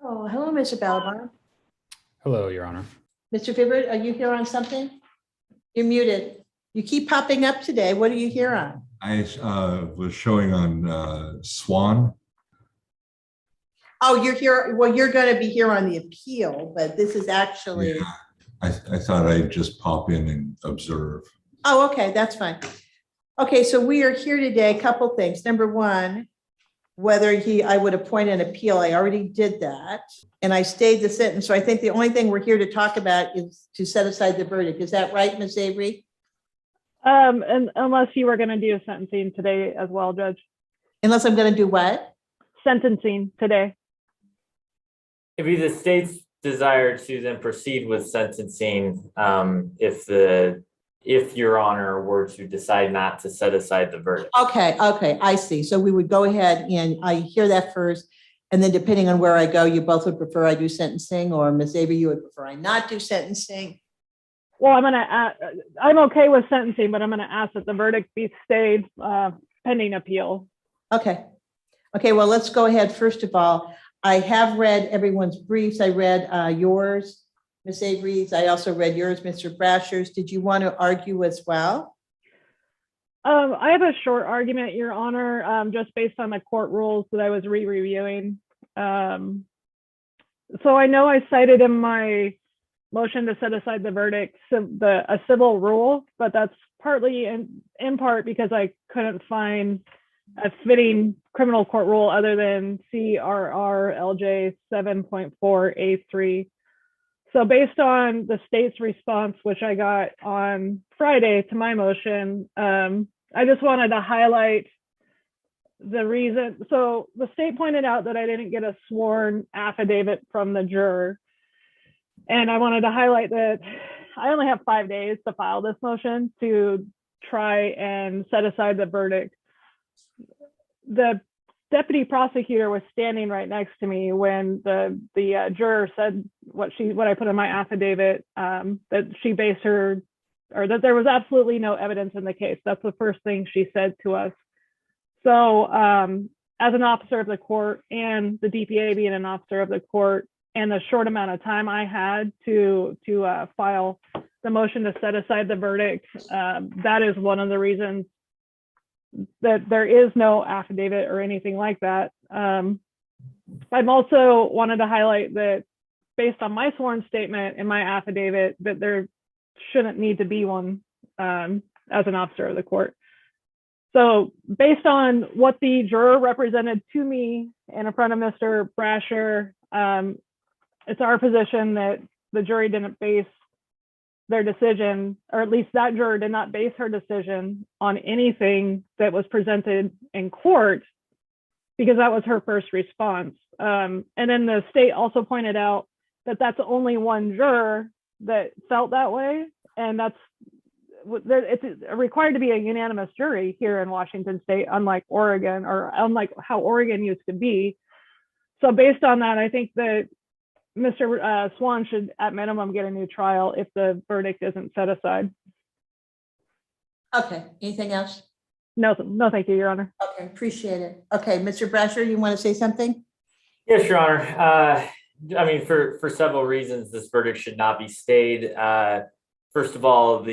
Oh, hello, Mr. Balaban. Hello, Your Honor. Mr. Fibbert, are you here on something? You're muted. You keep popping up today. What are you here on? I was showing on Swan. Oh, you're here. Well, you're going to be here on the appeal, but this is actually. Yeah, I thought I'd just pop in and observe. Oh, okay, that's fine. Okay, so we are here today. A couple things. Number one, whether I would appoint an appeal. I already did that, and I stayed the sentence. So I think the only thing we're here to talk about is to set aside the verdict. Is that right, Ms. Avery? And unless you were going to do sentencing today as well, Judge. Unless I'm going to do what? Sentencing today. It'd be the state's desire to then proceed with sentencing if Your Honor were to decide not to set aside the verdict. Okay, I see. So we would go ahead and I hear that first, and then depending on where I go, you both would prefer I do sentencing, or Ms. Avery, you would prefer I not do sentencing? Well, I'm okay with sentencing, but I'm going to ask that the verdict be stayed pending appeal. Okay. Well, let's go ahead. First of all, I have read everyone's briefs. I read yours, Ms. Avery's. I also read yours, Mr. Brasher's. Did you want to argue as well? I have a short argument, Your Honor, just based on the court rules that I was reviewing. So I know I cited in my motion to set aside the verdict a civil rule, but that's partly in part because I couldn't find a fitting criminal court rule other than CRR LJ 7.4A3. So based on the state's response, which I got on Friday to my motion, I just wanted to highlight the reason. So the state pointed out that I didn't get a sworn affidavit from the juror. And I wanted to highlight that I only have 5 days to file this motion to try and set aside the verdict. The deputy prosecutor was standing right next to me when the juror said what I put in my affidavit, that she based her, or that there was absolutely no evidence in the case. That's the first thing she said to us. So as an officer of the court, and the DPA being an officer of the court, and the short amount of time I had to file the motion to set aside the verdict, that is one of the reasons that there is no affidavit or anything like that. I've also wanted to highlight that based on my sworn statement in my affidavit, that there shouldn't need to be one as an officer of the court. So based on what the juror represented to me and in front of Mr. Brasher, it's our position that the jury didn't base their decision, or at least that juror did not base her decision on anything that was presented in court, because that was her first response. And then the state also pointed out that that's only one juror that felt that way. And it's required to be a unanimous jury here in Washington State, unlike Oregon, or unlike how Oregon used to be. So based on that, I think that Mr. Swan should at minimum get a new trial if the verdict isn't set aside. Okay, anything else? No, thank you, Your Honor. Okay, appreciate it. Okay, Mr. Brasher, you want to say something? Yes, Your Honor. I mean, for several reasons, this verdict should not be stayed. First of all,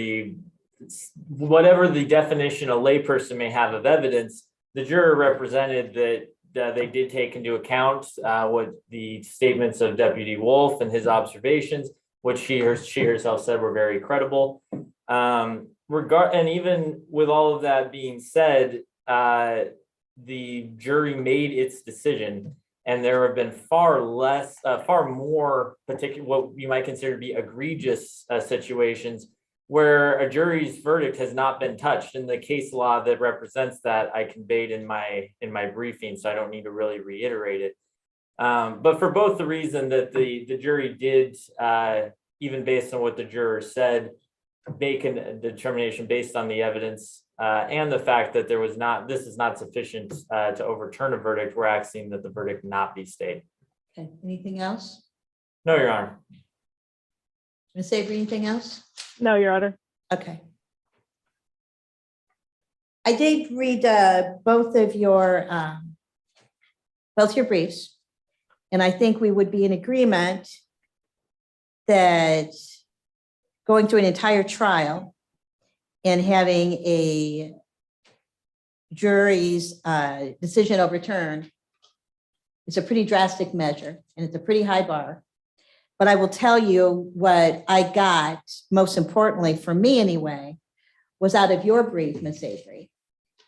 whatever the definition a layperson may have of evidence, the juror represented that they did take into account what the statements of Deputy Wolf and his observations, which she herself said were very credible. And even with all of that being said, the jury made its decision, and there have been far more particular, what you might consider to be egregious situations where a jury's verdict has not been touched. And the case law that represents that I conveyed in my briefing, so I don't need to really reiterate it. But for both the reason that the jury did, even based on what the juror said, make a determination based on the evidence, and the fact that this is not sufficient to overturn a verdict, we're asking that the verdict not be stayed. Okay, anything else? No, Your Honor. Ms. Avery, anything else? No, Your Honor. Okay. I did read both your briefs, And I think we would be in agreement that going through an entire trial and having a jury's decision overturned is a pretty drastic measure, and it's a pretty high bar. But I will tell you what I got, most importantly for me anyway, was out of your brief, Ms. Avery.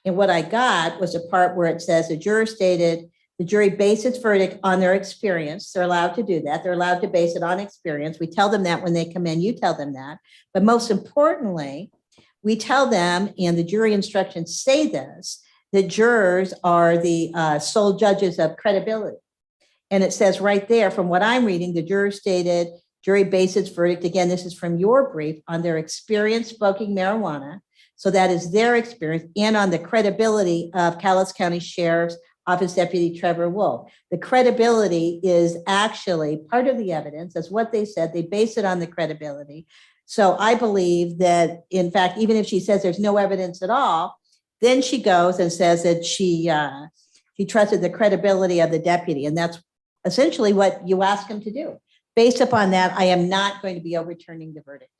And what I got was a part where it says the juror stated the jury based its verdict on their experience. They're allowed to do that. They're allowed to base it on experience. We tell them that when they come in, you tell them that. But most importantly, we tell them, and the jury instructions say this, that jurors are the sole judges of credibility. And it says right there, from what I'm reading, the juror stated, jury based its verdict, again, this is from your brief, on their experience smoking marijuana. So that is their experience, and on the credibility of Cowlitz County Sheriff's Office Deputy Trevor Wolf. The credibility is actually part of the evidence. That's what they said. They base it on the credibility. So I believe that, in fact, even if she says there's no evidence at all, then she goes and says that she trusted the credibility of the deputy. And that's essentially what you ask him to do. Based upon that, I am not going to be overturning the verdict.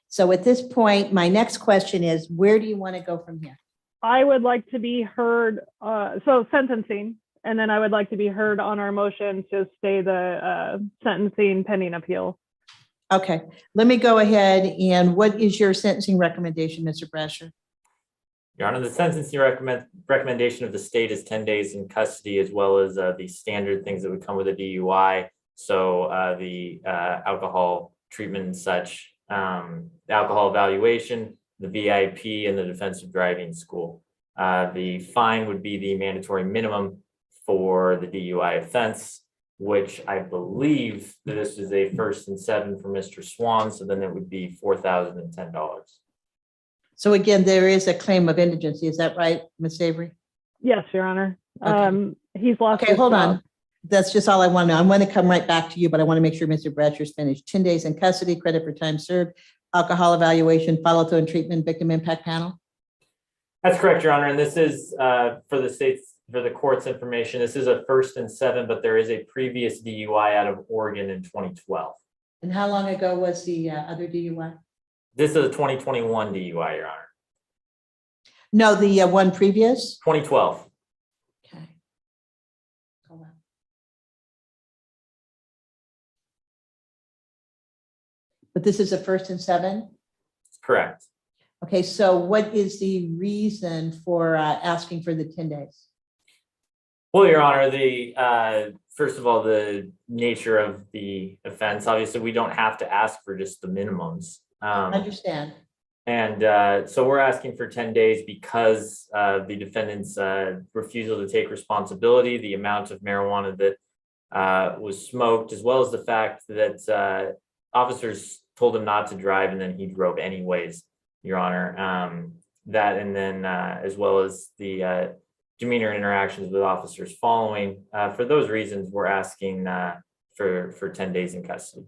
So at this point, my next question is, where do you want to go from here? I would like to be heard, so sentencing, and then I would like to be heard on our motion to stay the sentencing pending appeal. Okay, let me go ahead. And what is your sentencing recommendation, Mr. Brasher? Your Honor, the sentencing recommendation of the state is 10 days in custody, as well as the standard things that would come with a DUI. So the alcohol treatment and such, the alcohol evaluation, the VIP, and the defensive driving school. The fine would be the mandatory minimum for the DUI offense, which I believe that this is a 1st and 7 for Mr. Swan. So then it would be $4,010. So again, there is a claim of indigency. Is that right, Ms. Avery? Yes, Your Honor. Okay. He's lost. Okay, his hold job. on. That's just all I want to know. I'm going to come right back to you, but I want to make sure Mr. Brasher's finished. 10 days in custody, credit for time served, alcohol evaluation, follow through and treatment, victim impact panel. That's correct, Your Honor. And this is for the state's, for the court's information, this is a 1st and 7, but there is a previous DUI out of Oregon in 2012. And how long ago was the other DUI? This is a 2021 DUI, Your Honor. No, the one previous? 2012. Okay. Hold on. But this is a 1st and 7? Correct. Okay, so what is the reason for asking for the 10 days? Well, Your Honor, the first of all, the nature of the offense, obviously, we don't have to ask for just the minimums. Understand. And so we're asking for 10 days because the defendant's refusal to take responsibility, the amount of marijuana that was smoked, as well as the fact that officers told him not to drive and then he drove anyways, Your Honor. That, and then as well as the demeanor interactions with officers following. For those reasons, we're asking for 10 days in custody.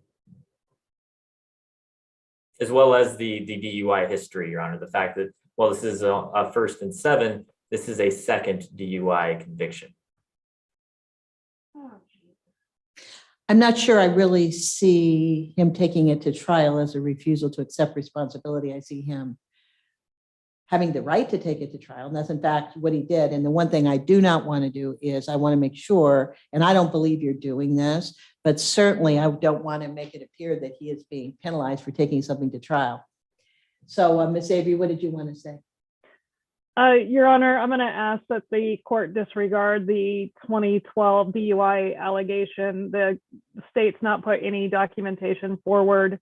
As well as the DUI history, Your Honor. The fact that, well, this is a 1st and 7, this is a 2nd DUI conviction. I'm not sure I really see him taking it to trial as a refusal to accept responsibility. I see him having the right to take it to trial. And that's in fact what he did. And the one thing I do not want to do is I want to make sure, and I don't believe you're doing this, but certainly I don't want to make it appear that he is being penalized for taking something to trial. So Ms. Avery, what did you want to say? Your Honor, I'm going to ask that the court disregard the 2012 DUI allegation. The state's not put any documentation forward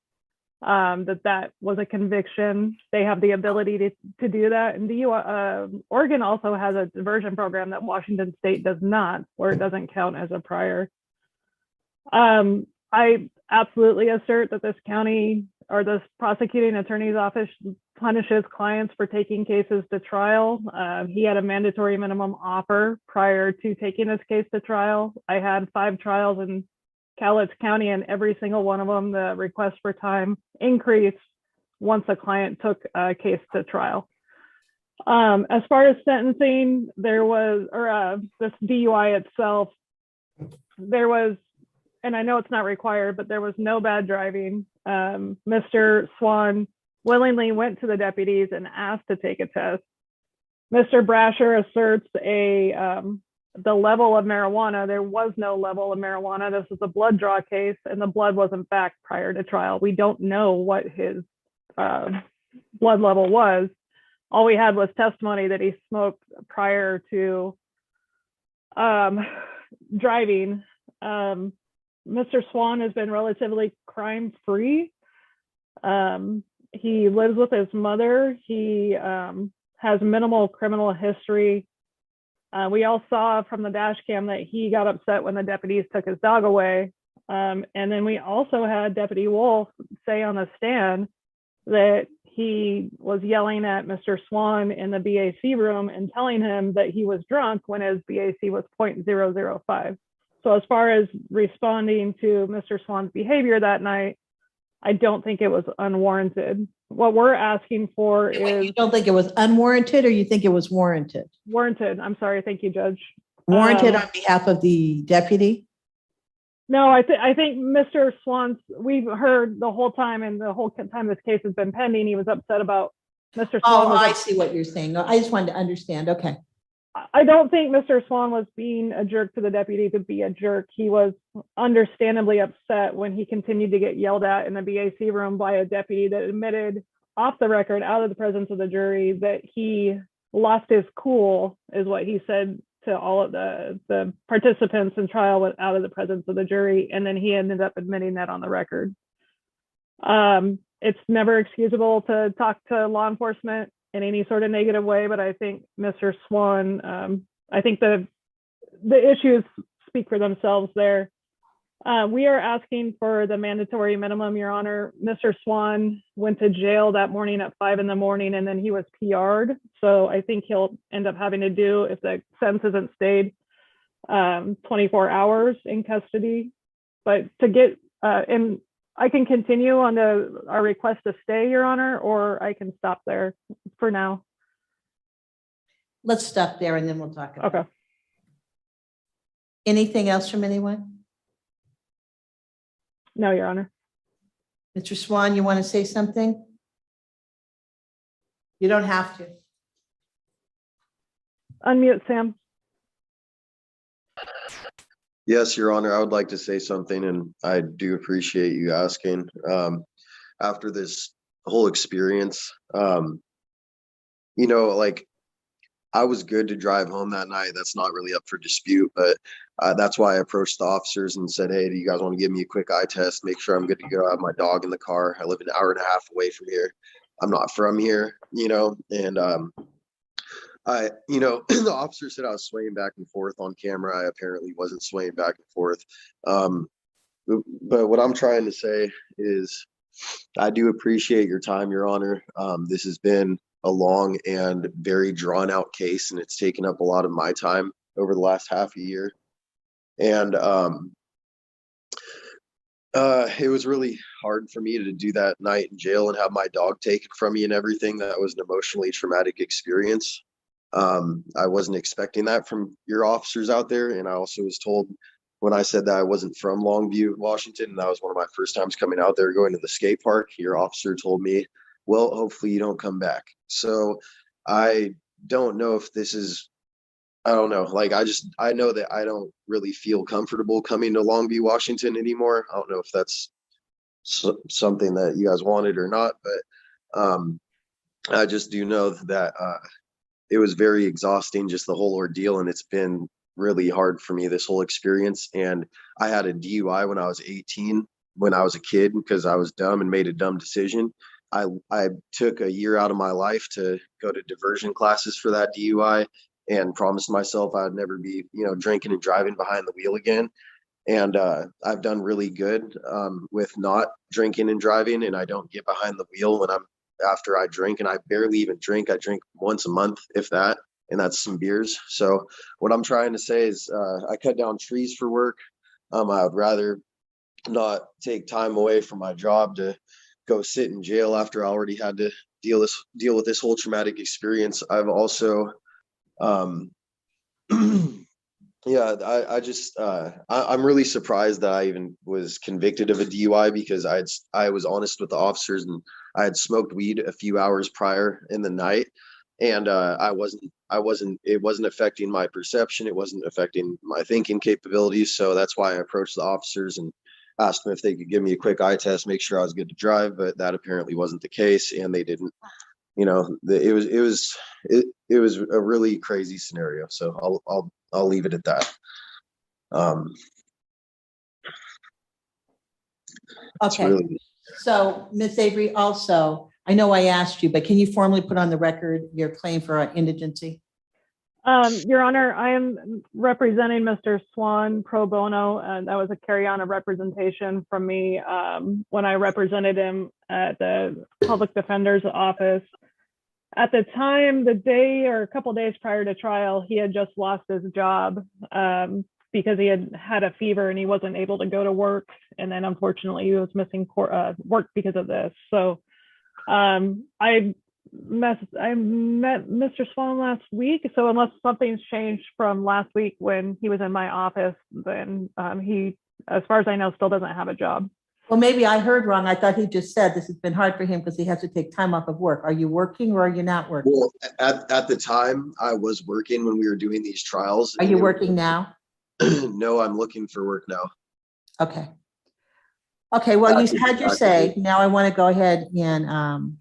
that was a conviction. They have the ability to do that. And Oregon also has a diversion program that Washington State does not, where it doesn't count as a prior. I absolutely assert that this county or this prosecuting attorney's office punishes clients for taking cases to trial. He had a mandatory minimum offer prior to taking this case to trial. I had 5 trials in Cowlitz County, and every single one of them, the request for time increased once a client took a case to trial. As far as sentencing, there was, or this DUI itself, there was and I know it's not required, but there was no bad driving. Mr. Swan willingly went to the deputies and asked to take a test. Mr. Brasher asserts the level of marijuana. There was no level of marijuana. This was a blood draw case, and the blood wasn't back prior to trial. We don't know what his blood level was. All we had was testimony that he smoked prior to driving. Mr. Swan has been relatively crime-free. He lives with his mother. He has minimal criminal history. We all saw from the dash cam that he got upset when the deputies took his dog away. And then we also had Deputy Wolf say on the stand that he was yelling at Mr. Swan in the BAC room and telling him that he was drunk when his BAC was 0.005. So as far as responding to Mr. Swan's behavior that night, I don't think it was unwarranted. What we're asking for is... You don't think it was unwarranted, or you think it was warranted? Warranted. I'm sorry. Thank you, Judge. Warranted on behalf of the deputy? No, I think Mr. Swan's, we've heard the whole time, and the whole time this case has been pending, he was upset about Mr. Swan. Oh, I see what you're saying. No, I just wanted to understand. Okay. I don't think Mr. Swan was being a jerk to the deputy to be a jerk. He was understandably upset when he continued to get yelled at in the BAC room by a deputy that admitted off the record, out of the presence of the jury, that he lost his cool, is what he said to all of the participants in trial out of the presence of the jury. And then he ended up admitting that on the record. It's never excusable to talk to law enforcement in any sort of negative way, but I think Mr. Swan, I think the issues speak for themselves there. We are asking for the mandatory minimum, Your Honor. Mr. Swan went to jail that morning at 5 a.m, and then he was PR'd. So I think he'll end up having to do, if the sentence isn't stayed, 24 hours in custody. But to get, and I can continue on our request to stay, Your Honor, or I can stop there for now. Let's stop there and then we'll talk about it. Okay. Anything else from anyone? No, Your Honor. Mr. Swan, you want to say something? You don't have to. Unmute, Sam. Yes, Your Honor, I would like to say something, and I do appreciate you asking. After this whole experience, like, I was good to drive home that night. That's not really up for dispute, but that's why I approached the officers and said, hey, do you guys want to give me a quick eye test? Make sure I'm good to go. I have my dog in the car. I live an hour and a half away from here. I'm not from here, and the officer said I was swaying back and forth on camera. I apparently wasn't swaying back and forth. But what I'm trying to say is I do appreciate your time, Your Honor. This has been a long and very drawn out case, and it's taken up a lot of my time over the last half a year. And it was really hard for me to do that night in jail and have my dog taken from me and everything. That was an emotionally traumatic experience. I wasn't expecting that from your officers out there. And I also was told when I said that I wasn't from Longview, Washington, and that was one of my first times coming out there going to the skate park, your officer told me, well, hopefully you don't come back. So I don't know if this is, I don't know. Like, I know that I don't really feel comfortable coming to Longview, Washington anymore. I don't know if that's something that you guys wanted or not, but I just do know that it was very exhausting, just the whole ordeal. And it's been really hard for me, this whole experience. And I had a DUI when I was 18, when I was a kid, because I was dumb and made a dumb decision. I took a year out of my life to go to diversion classes for that DUI and promised myself I'd never be, drinking and driving behind the wheel again. And I've done really good with not drinking and driving, and I don't get behind the wheel after I drink, and I barely even drink. I drink once a month, if that, and that's some beers. So what I'm trying to say is I cut down trees for work. I would rather not take time away from my job to go sit in jail after I already had to deal with this whole traumatic experience. I've also Yeah, I'm really surprised that I even was convicted of a DUI because I was honest with the officers and I had smoked weed a few hours prior in the night, and it wasn't affecting my perception, it wasn't affecting my thinking capabilities, so that's why I approached the officers and asked them if they could give me a quick eye test, make sure I was good to drive, but that apparently wasn't the case, and they didn't. It was a really crazy scenario, so I'll leave it at that. It's Okay, really, so Ms. Avery, also, I know I asked you, but can you formally put on the record your claim for indigency? Your Honor, I am representing Mr. Swan pro bono, and that was a carry-on of representation from me when I represented him at the public defender's office. At the time, the day or a couple days prior to trial, he had just lost his job because he had a fever and he wasn't able to go to work. And then unfortunately, he was missing work because of this. So I met Mr. Swan last week. So unless something's changed from last week when he was in my office, then he, as far as I know, still doesn't have a job. Well, maybe I heard wrong. I thought he just said this has been hard for him because he has to take time off of work. Are you working or are you not working? well, at the time I was working when we were doing these trials. Are you working now? No, I'm looking for work now. Okay. Okay, well, you had your say. Now I want to go ahead and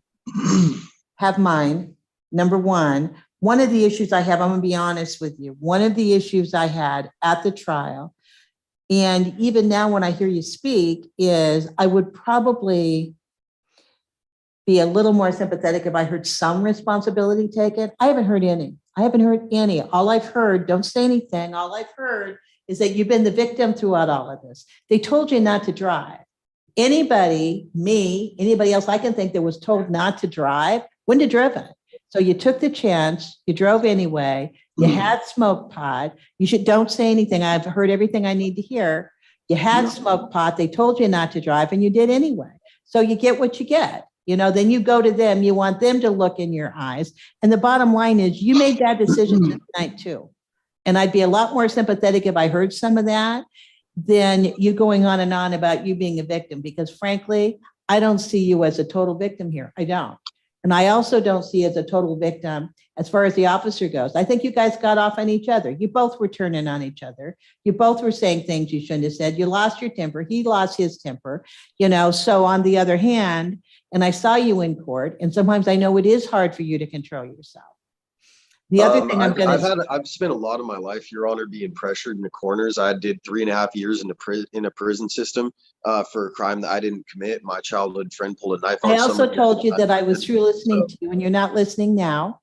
have mine. Number one of the issues I have, I'm going to be honest with you. One of the issues I had at the trial, and even now when I hear you speak, is I would probably be a little more sympathetic if I heard some responsibility taken. I haven't heard any. All I've heard, don't say anything. All I've heard is that you've been the victim throughout all of this. They told you not to drive. Anybody, me, anybody else I can think that was told not to drive wouldn't have driven. So you took the chance, you drove anyway, you had smoked pot. Don't say anything. I've heard everything I need to hear. You had smoked pot. They told you not to drive and you did anyway. So you get what you get. Then you go to them, you want them to look in your eyes. And the bottom line is you made that decision tonight too. And I'd be a lot more sympathetic if I heard some of that than you going on and on about you being a victim, because frankly, I don't see you as a total victim here. I don't. And I also don't see you as a total victim as far as the officer goes. I think you guys got off on each other. You both were turning on each other. You both were saying things you shouldn't have said. You lost your temper. He lost his temper, So on the other hand, and I saw you in court, and sometimes I know it is hard for you to control yourself. The other thing I've spent a lot of my life, Your Honor, being pressured in the corners. I did 3.5 years in a prison system for a crime that I didn't commit. My childhood friend pulled a knife on someone. I also told you that I was through listening to you, and you're not listening now.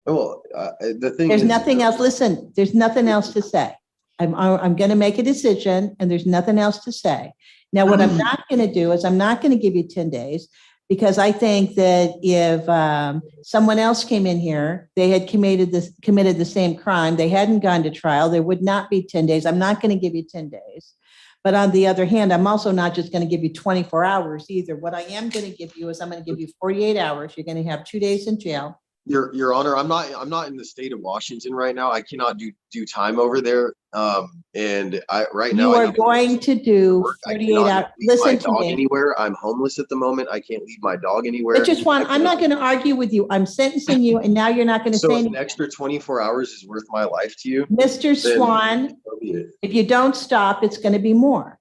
Well, the thing there's is, nothing else. Listen, there's nothing else to say. I'm going to make a decision, and there's nothing else to say. Now, what I'm not going to do is I'm not going to give you 10 days. Because I think that if someone else came in here, they had committed the same crime, they hadn't gone to trial, there would not be 10 days. I'm not going to give you 10 days. But on the other hand, I'm also not just going to give you 24 hours either. What I am going to give you is I'm going to give you 48 hours. You're going to have 2 days in jail. Your Honor, I'm not in the state of Washington right now. I cannot do time over there. And You are going to do 48 hours. Listen to me. Anywhere. I'm homeless at the moment. I can't leave my dog anywhere. Mr. Swan, I'm not going to argue with you. I'm sentencing you, and now you're not going to say anything. So an extra 24 hours is worth my life to you? Mr. Swan, if you don't stop, it's going to be more.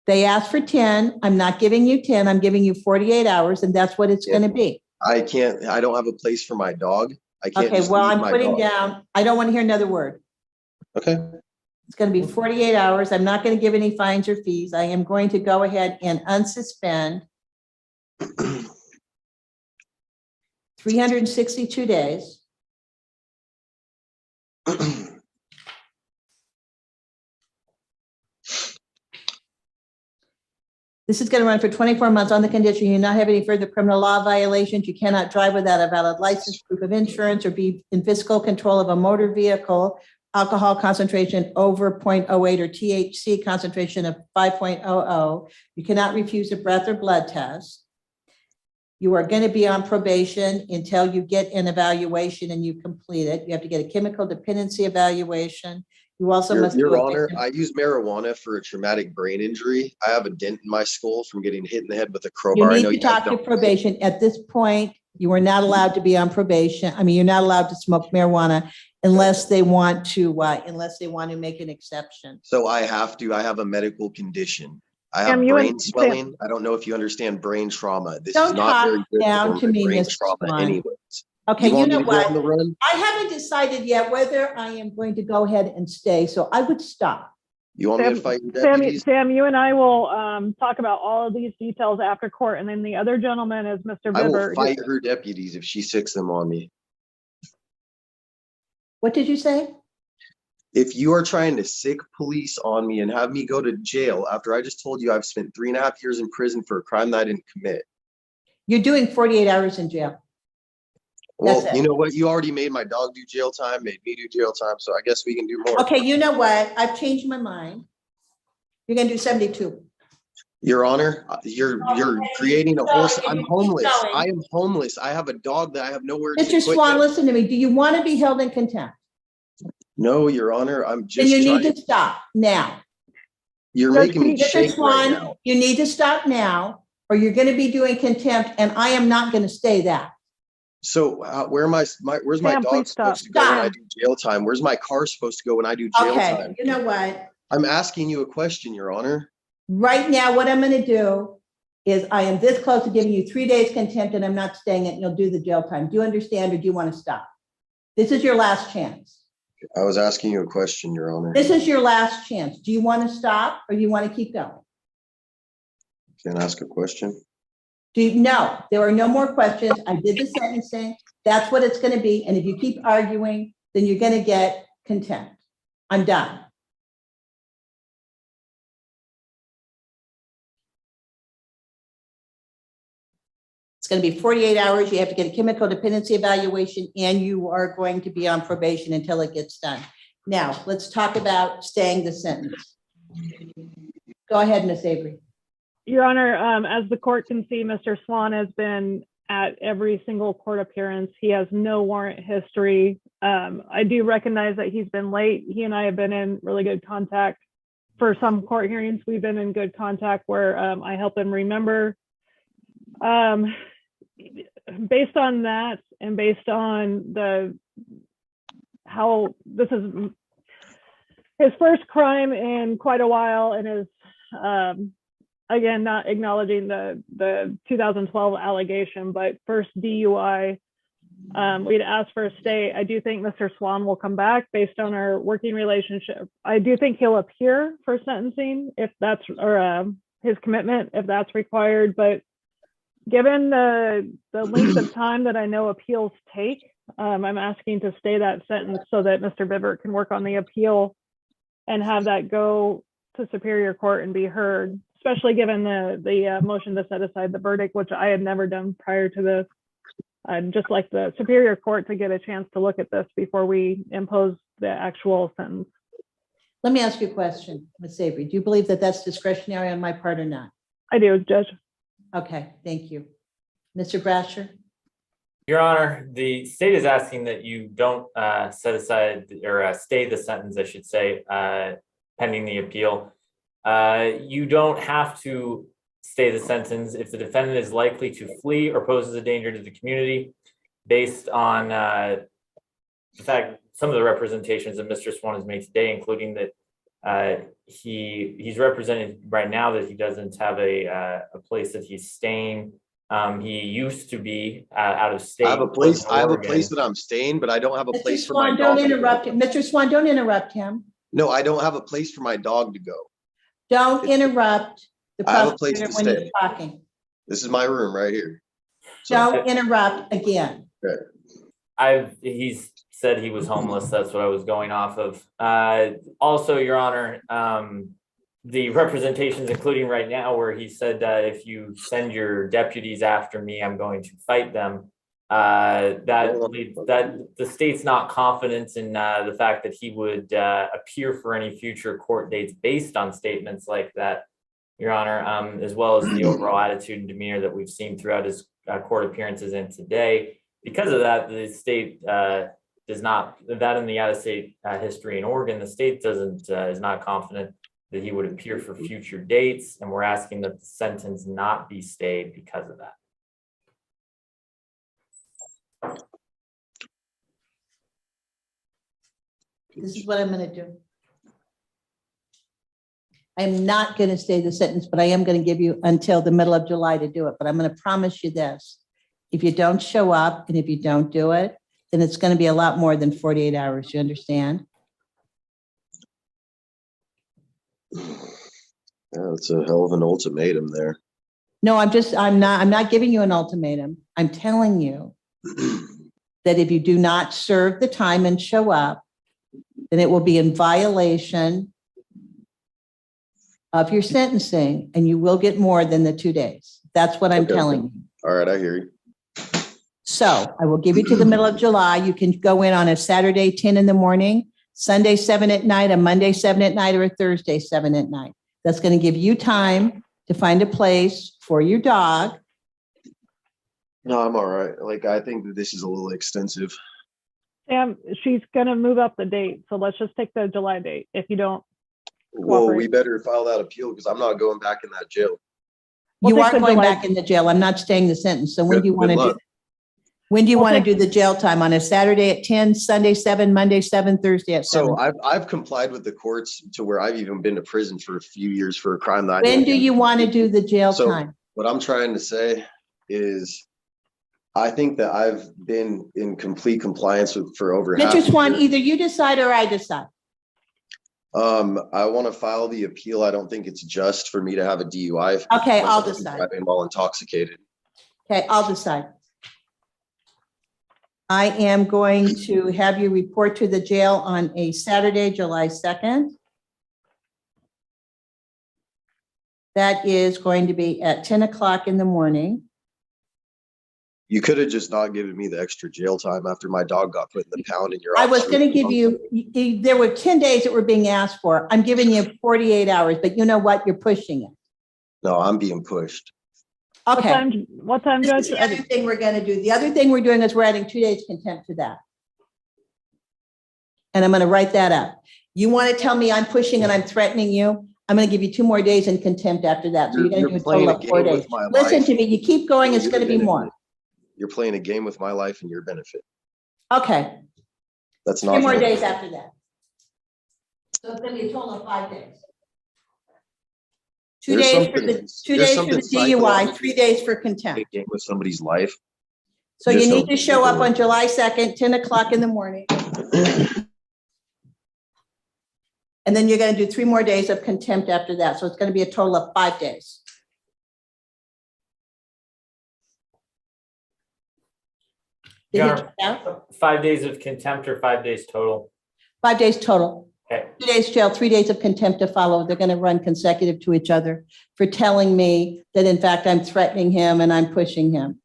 They asked for 10. I'm not giving you 10. I'm giving you 48 hours, and that's what it's going to be. I don't have a place for my dog. I can't. Okay, well, I'm putting down, I don't want to hear another word. Okay. It's going to be 48 hours. I'm not going to give any fines or fees. I am going to go ahead and unsuspend 362 days. This is going to run for 24 months on the condition you not have any further criminal law violations. You cannot drive without a valid license, proof of insurance, or be in physical control of a motor vehicle, alcohol concentration over 0.08 or THC concentration of 5.00. You cannot refuse a breath or blood test. You are going to be on probation until you get an evaluation and you complete it. You have to get a chemical dependency evaluation. You also must do Your a Honor, victim- I use marijuana for a traumatic brain injury. I have a dent in my skull from getting hit in the head with a You crowbar. I need know to you guys talk to don't. probation. At this point, you are not allowed to be on probation. I mean, you're not allowed to smoke marijuana unless they want to make an exception. So I have a medical condition. I have Sam, you brain and- swelling. I don't know if you understand brain trauma. This Don't is not talk very good down for to my me, brain Mr. trauma Swan. anyways. Okay, you want me know to go on what? the run? I haven't decided yet whether I am going to go ahead and stay, so I would stop. You want me to fight your Sam, deputies? Sam, you and I will talk about all of these details after court, and then the other gentleman is Mr. I will Bibber. fight her deputies if she sicks them on me. What did you say? If you are trying to sick police on me and have me go to jail after I just told you I've spent 3.5 years in prison for a crime that I didn't commit. You're doing 48 hours in jail. Well, That's it. you know what? You already made my dog do jail time, made me do jail time, so I guess we can do more. Okay, you know what? I've changed my mind. You're gonna do 72. Your Honor, you're creating a whole. I'm Keep homeless. going. I am homeless. I have a dog that I have nowhere to Mr. put Swan, him. listen to me. Do you want to be held in contempt? No, Your Honor, I'm Then just you trying. need to stop now. You're Judge, making me Mr. shake right Swan, now. you need to stop now, or you're gonna be doing contempt, and I am not gonna stay that. So where's my Sam, dog please stop. supposed to go when I Stop. do jail time? Where's my car supposed to go when I do jail Okay, time? you know what? I'm asking you a question, Your Honor. Right now, what I'm gonna do is I am this close to giving you 3 days contempt and I'm not staying it and you'll do the jail time. Do you understand or do you want to stop? This is your last chance. I was asking you a question, Your Honor. This is your last chance. Do you want to stop or do you want to keep going? Can I ask a question? No, there are no more questions. I did the sentencing. That's what it's going to be. And if you keep arguing, then you're going to get contempt. I'm done. It's going to be 48 hours. You have to get a chemical dependency evaluation and you are going to be on probation until it gets done. Now, let's talk about staying the sentence. Go ahead, Ms. Avery. Your Honor, as the court can see, Mr. Swan has been at every single court appearance. He has no warrant history. I do recognize that he's been late. He and I have been in really good contact. For some court hearings, we've been in good contact where I help him remember. Based on that and based on how this is his first crime in quite a while and his again, not acknowledging the 2012 allegation, but first DUI, we'd asked for a stay. I do think Mr. Swan will come back based on our working relationship. I do think he'll appear for sentencing if that's, or his commitment if that's required. But given the length of time that I know appeals take, I'm asking to stay that sentence so that Mr. Bibbert can work on the appeal and have that go to Superior Court and be heard, especially given the motion to set aside the verdict, which I had never done prior to this. I'd just like the Superior Court to get a chance to look at this before we impose the actual sentence. Let me ask you a question, Ms. Avery. Do you believe that that's discretionary on my part or not? I do, Judge. Okay, thank you. Mr. Brasher? Your Honor, the state is asking that you don't set aside or stay the sentence, I should say, pending the appeal. You don't have to stay the sentence if the defendant is likely to flee or poses a danger to the community based on the fact some of the representations that Mr. Swan has made today, including that he's represented right now that he doesn't have a place that he's staying. He used to be out of state. I have a place that I'm staying, but I don't have a place for my Mr. Swan, dog. don't interrupt him. Mr. Swan, don't interrupt him. No, I don't have a place for my dog to go. Don't interrupt the I have a place prosecutor to when he's stay. talking. This is my room right here. So, Don't interrupt again. He's said he was homeless. That's what I was going off of. Also, Your Honor, the representations, including right now, where he said that if you send your deputies after me, I'm going to fight them. That the state's not confident in the fact that he would appear for any future court dates based on statements like that, Your Honor, as well as the overall attitude and demeanor that we've seen throughout his court appearances in today. Because of that, the state does not, that in the out-of-state history in Oregon, the state is not confident that he would appear for future dates, and we're asking that the sentence not be stayed because of that. This is what I'm going to do. I'm not going to stay the sentence, but I am going to give you until the middle of July to do it. But I'm going to promise you this. If you don't show up and if you don't do it, then it's going to be a lot more than 48 hours. You understand? Yeah, it's a hell of an ultimatum there. No, I'm not giving you an ultimatum. I'm telling you that if you do not serve the time and show up, then it will be in violation of your sentencing and you will get more than the 2 days. That's what I'm Okay. telling you. All right, I hear you. So I will give you to the middle of July. You can go in on a Saturday, 10 in the morning, Sunday, 7 at night, a Monday, 7 at night, or a Thursday, 7 at night. That's going to give you time to find a place for your dog. No, I'm all right. Like, I think that this is a little extensive. Sam, she's gonna move up the date, so let's just take the July date. If you don't, Well, we Cooperate. better file that appeal because I'm not going back in that jail. We'll You take are the going July- back in the jail. I'm not staying the sentence. So when do you Good want to do? luck. When do you We'll want to take- do the jail time? On a Saturday at 10, Sunday 7, Monday 7, Thursday at 7? So I've complied with the courts to where I've even been to prison for a few years for a crime that I When didn't do you want to do the jail So- time? What I'm trying to say is I think that I've been in complete compliance with for over half. Mr. a Swan, year. either you decide or I decide. I want to file the appeal. I don't think it's just for me to have a DUI. Okay, I'll Once I'm decide. driving while intoxicated. Okay, I'll decide. I am going to have you report to the jail on a Saturday, July 2nd. That is going to be at 10 o'clock in the morning. You could have just not given me the extra jail time after my dog got put in the pound in your I office. was going to give you, there were 10 days that were being asked for. I'm giving you 48 hours, but you know what? You're pushing it. No, I'm being pushed. Okay. What time, This Judge? is the other thing we're going to do. The other thing we're doing is we're adding 2 days contempt to that. And I'm going to write that up. You want to tell me I'm pushing and I'm threatening you? I'm going to give you 2 more days in contempt after that. So you're going to do a playing total a of 4 game days. with my Listen life. to me. You keep going, it's For going to your be more. benefit. You're playing a game with my life and your benefit. Okay. That's 3 not. more fair. days after that. So it's going to be a total of 5 days. 2 There's days for something- the 2 there's days for the something DUI, psychological 3 days for Play contempt. a game with somebody's life. So you Just need don't to show up remember. on July 2nd, 10 o'clock in the morning. And then you're going to do 3 more days of contempt after that. So it's going to be a total of 5 days. Did Your you Honor, check out? 5 days of contempt or 5 days total? 5 days total. Okay. 2 days jail, 3 days of contempt to follow. They're going to run consecutive to each other for telling me that in fact I'm threatening him and I'm pushing him.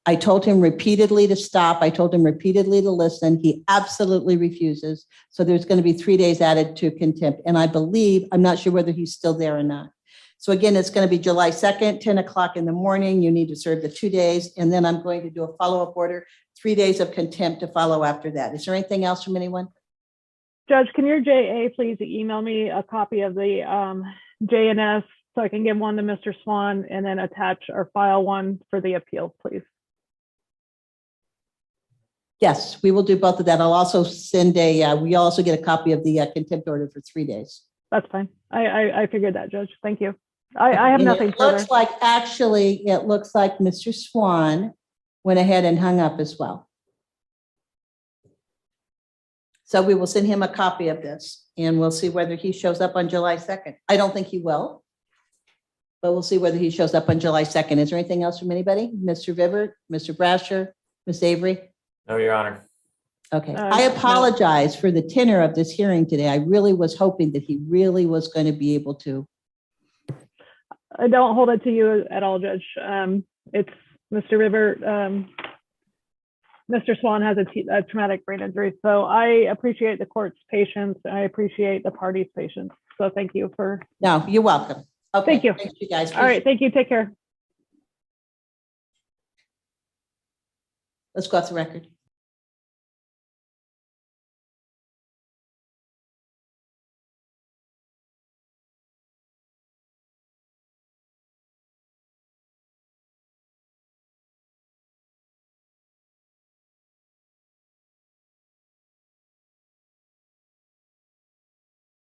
I told him repeatedly to stop. I told him repeatedly to listen. He absolutely refuses. So there's going to be 3 days added to contempt. And I believe, I'm not sure whether he's still there or not. So again, it's going to be July 2nd, 10 o'clock in the morning. You need to serve the 2 days. And then I'm going to do a follow-up order, 3 days of contempt to follow after that. Is there anything else from anyone? Judge, can your JA please email me a copy of the JNS so I can give one to Mr. Swan and then attach or file one for the appeal, please? Yes, we will do both of that. I'll also send we also get a copy of the contempt order for 3 days. That's fine. I figured that, Judge. Thank you. I have And nothing it further. looks like, actually, it looks like Mr. Swan went ahead and hung up as well. So we will send him a copy of this and we'll see whether he shows up on July 2nd. I don't think he will, but we'll see whether he shows up on July 2nd. Is there anything else from anybody? Mr. Vivert, Mr. Brasher, Ms. Avery? No, Your Honor. Okay, No. I apologize for the tenor of this hearing today. I really was hoping that he really was going to be able to. I don't hold it to you at all, Judge. It's Mr. River. Mr. Swan has a traumatic brain injury. So I appreciate the court's patience. I appreciate the party's patience. So thank you for, No, you're welcome. Okay, Thank you. Thanks, you guys. all right, thank you. Take care. Let's go off the record.